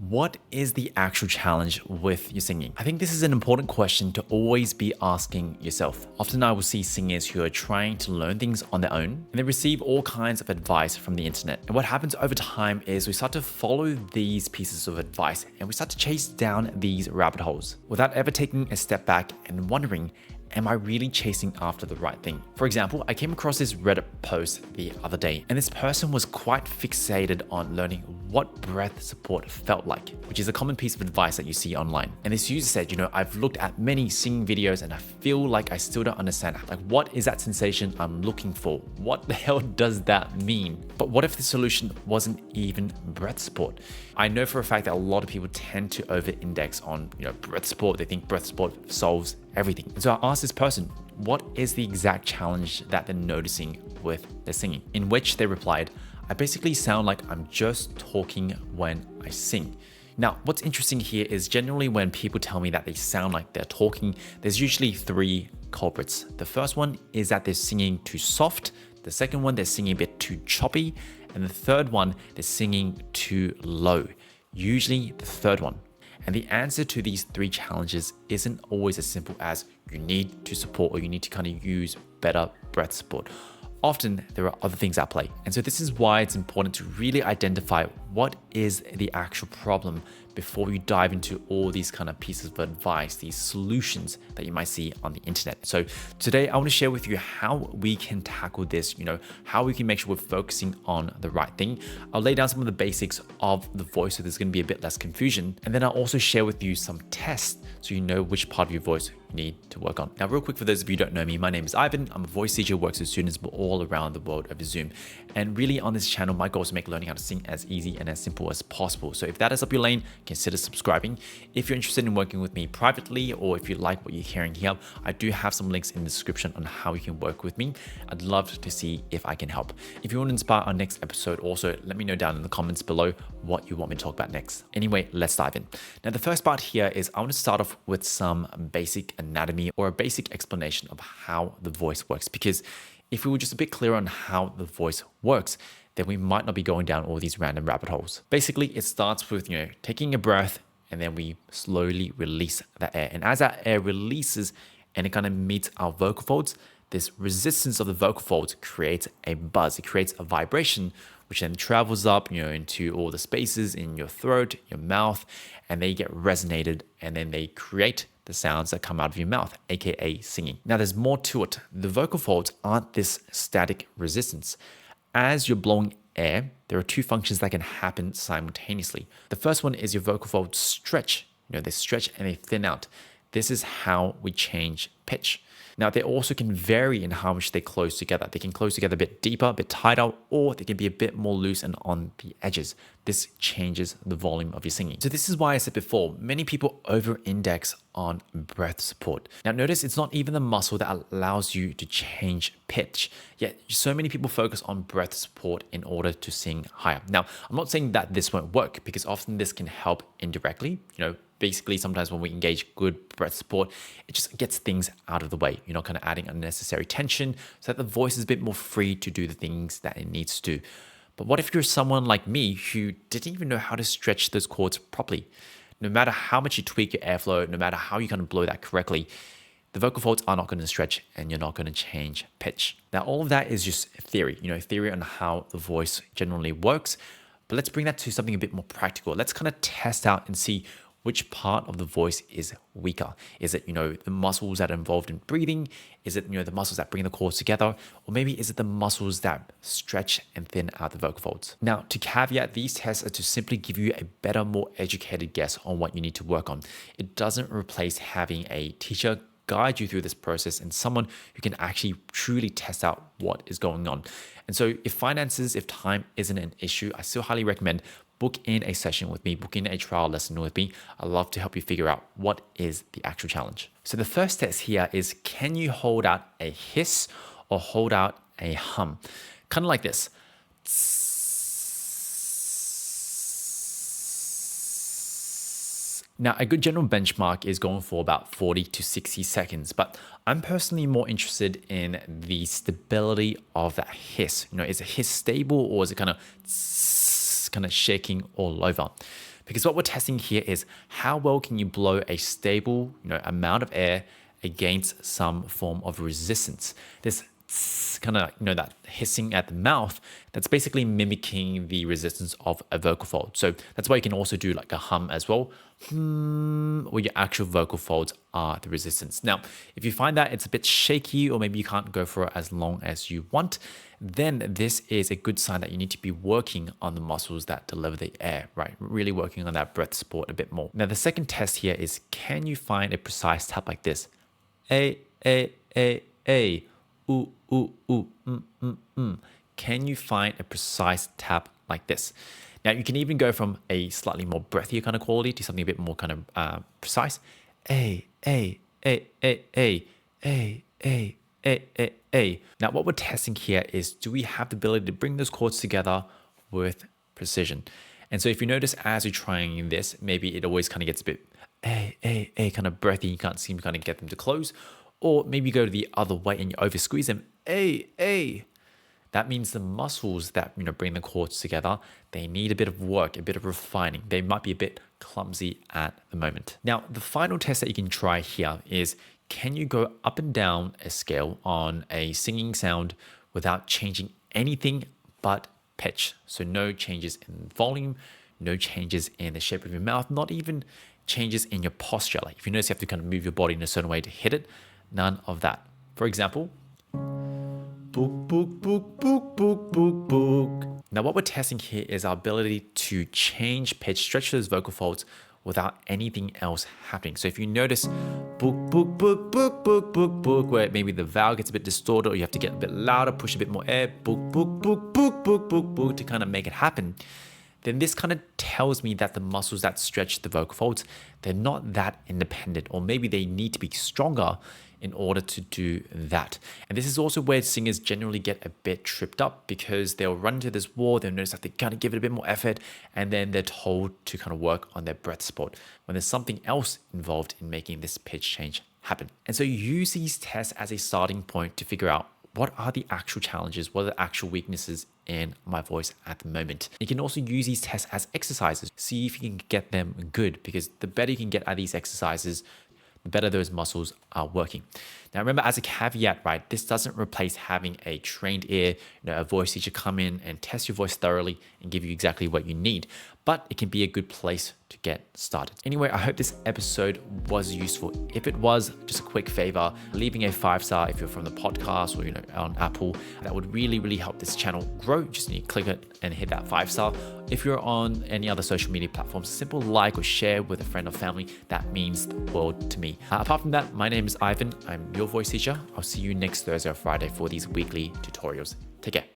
What is the actual challenge with your singing? I think this is an important question to always be asking yourself. Often I will see singers who are trying to learn things on their own and they receive all kinds of advice from the internet. And what happens over time is we start to follow these pieces of advice and we start to chase down these rabbit holes without ever taking a step back and wondering, am I really chasing after the right thing? For example, I came across this Reddit post the other day, and this person was quite fixated on learning what breath support felt like, which is a common piece of advice that you see online. And this user said, I've looked at many singing videos and I feel like I still don't understand. Like, what is that sensation I'm looking for? What the hell does that mean? But what if the solution wasn't even breath support? I know for a fact that a lot of people tend to over-index on, breath support. They think breath support solves everything. And so I asked this person, what is the exact challenge that they're noticing with their singing? In which they replied, I basically sound like I'm just talking when I sing. Now, what's interesting here is generally when people tell me that they sound like they're talking, there's usually three culprits. The first one is that they're singing too soft. The second one, they're singing a bit too choppy. And the third one, they're singing too low. Usually the third one. And the answer to these three challenges isn't always as simple as you need to support or you need to kind of use better breath support. Often there are other things at play. And so this is why it's important to really identify what is the actual problem before you dive into all these kind of pieces of advice, these solutions that you might see on the internet. So today I want to share with you how we can tackle this, how we can make sure we're focusing on the right thing. I'll lay down some of the basics of the voice so there's going to be a bit less confusion. And then I'll also share with you some tests so you know which part of your voice you need to work on. Now, real quick, for those of you who don't know me, my name is Ivan. I'm a voice teacher who works with students all around the world over Zoom. And really on this channel, my goal is to make learning how to sing as easy and as simple as possible. So if that is up your lane, consider subscribing. If you're interested in working with me privately, or if you like what you're hearing here, I do have some links in the description on how you can work with me. I'd love to see if I can help. If you want to inspire our next episode, also let me know down in the comments below what you want me to talk about next. Anyway, let's dive in. Now, the first part here is I want to start off with some basic anatomy or a basic explanation of how the voice works, because if we were just a bit clearer on how the voice works, then we might not be going down all these random rabbit holes. Basically, it starts with, taking a breath and then we slowly release that air. And as that air releases and it kind of meets our vocal folds, this resistance of the vocal folds creates a buzz. It creates a vibration, which then travels up, into all the spaces in your throat, your mouth, and they get resonated and then they create the sounds that come out of your mouth, aka singing. Now, there's more to it. The vocal folds aren't this static resistance. As you're blowing air, there are two functions that can happen simultaneously. The first one is your vocal folds stretch. They stretch and they thin out. This is how we change pitch. Now, they also can vary in how much they close together. They can close together a bit deeper, a bit tighter, or they can be a bit more loose and on the edges. This changes the volume of your singing. So this is why I said before, many people over-index on breath support. Now, notice it's not even the muscle that allows you to change pitch, yet so many people focus on breath support in order to sing higher. Now, I'm not saying that this won't work, because often this can help indirectly. Basically, sometimes when we engage good breath support, it just gets things out of the way. You're not kind of adding unnecessary tension so that the voice is a bit more free to do the things that it needs to do. But what if you're someone like me who didn't even know how to stretch those chords properly? No matter how much you tweak your airflow, no matter how you kind of blow that correctly, the vocal folds are not going to stretch and you're not going to change pitch. Now, all of that is just theory, theory on how the voice generally works. But let's bring that to something a bit more practical. Let's kind of test out and see which part of the voice is weaker. Is it, the muscles that are involved in breathing? Is it, the muscles that bring the chords together? Or maybe is it the muscles that stretch and thin out the vocal folds? Now, to caveat, these tests are to simply give you a better, more educated guess on what you need to work on. It doesn't replace having a teacher guide you through this process and someone who can actually truly test out what is going on. And so if finances, if time isn't an issue, I still highly recommend book in a session with me, book in a trial lesson with me. I'd love to help you figure out what is the actual challenge. So the first test here is, can you hold out a hiss or hold out a hum? Kind of like this. Now, a good general benchmark is going for about 40 to 60 seconds, but I'm personally more interested in the stability of that hiss. Is a hiss stable or is it kind of shaking all over? Because what we're testing here is how well can you blow a stable, amount of air against some form of resistance. This kind of, that hissing at the mouth, that's basically mimicking the resistance of a vocal fold. So that's why you can also do like a hum as well, where your actual vocal folds are the resistance. Now, if you find that it's a bit shaky, or maybe you can't go for it as long as you want, then this is a good sign that you need to be working on the muscles that deliver the air, right? Really working on that breath support a bit more. Now, the second test here is, can you find a precise tap like this? A, ooh, ooh, ooh, Can you find a precise tap like this? Now, you can even go from a slightly more breathier kind of quality to something a bit more kind of precise. A. Now, what we're testing here is, do we have the ability to bring those chords together with precision? And so if you notice as you're trying this, maybe it always kind of gets a bit kind of breathy. You can't seem to kind of get them to close. Or maybe you go the other way and you over squeeze them. That means the muscles that bring the chords together, they need a bit of work, a bit of refining. They might be a bit clumsy at the moment. Now, the final test that you can try here is, can you go up and down a scale on a singing sound without changing anything but pitch? So no changes in volume, no changes in the shape of your mouth, not even changes in your posture. Like if you notice you have to kind of move your body in a certain way to hit it, none of that. For example, book, book, book, book, book, book, book. Now what we're testing here is our ability to change pitch, stretch those vocal folds without anything else happening. So if you notice book, book, book, book, book, book, book, where maybe the vowel gets a bit distorted, or you have to get a bit louder, push a bit more air, book, book, book, book, book, book, book, to kind of make it happen, then this kind of tells me that the muscles that stretch the vocal folds, they're not that independent, or maybe they need to be stronger in order to do that. And this is also where singers generally get a bit tripped up, because they'll run into this wall, they'll notice that they kind of give it a bit more effort, and then they're told to kind of work on their breath support when there's something else involved in making this pitch change happen. And so you use these tests as a starting point to figure out, what are the actual challenges? What are the actual weaknesses in my voice at the moment? You can also use these tests as exercises. See if you can get them good, because the better you can get at these exercises, the better those muscles are working. Now, remember, as a caveat, right, this doesn't replace having a trained ear, a voice teacher come in and test your voice thoroughly and give you exactly what you need. But it can be a good place to get started. Anyway, I hope this episode was useful. If it was, just a quick favor, leaving a 5-star if you're from the podcast or on Apple, that would really, really help this channel grow. Just need to click it and hit that 5-star. If you're on any other social media platforms, simple like or share with a friend or family. That means the world to me. Apart from that, my name is Ivan. I'm your voice teacher. I'll see you next Thursday or Friday for these weekly tutorials. Take care.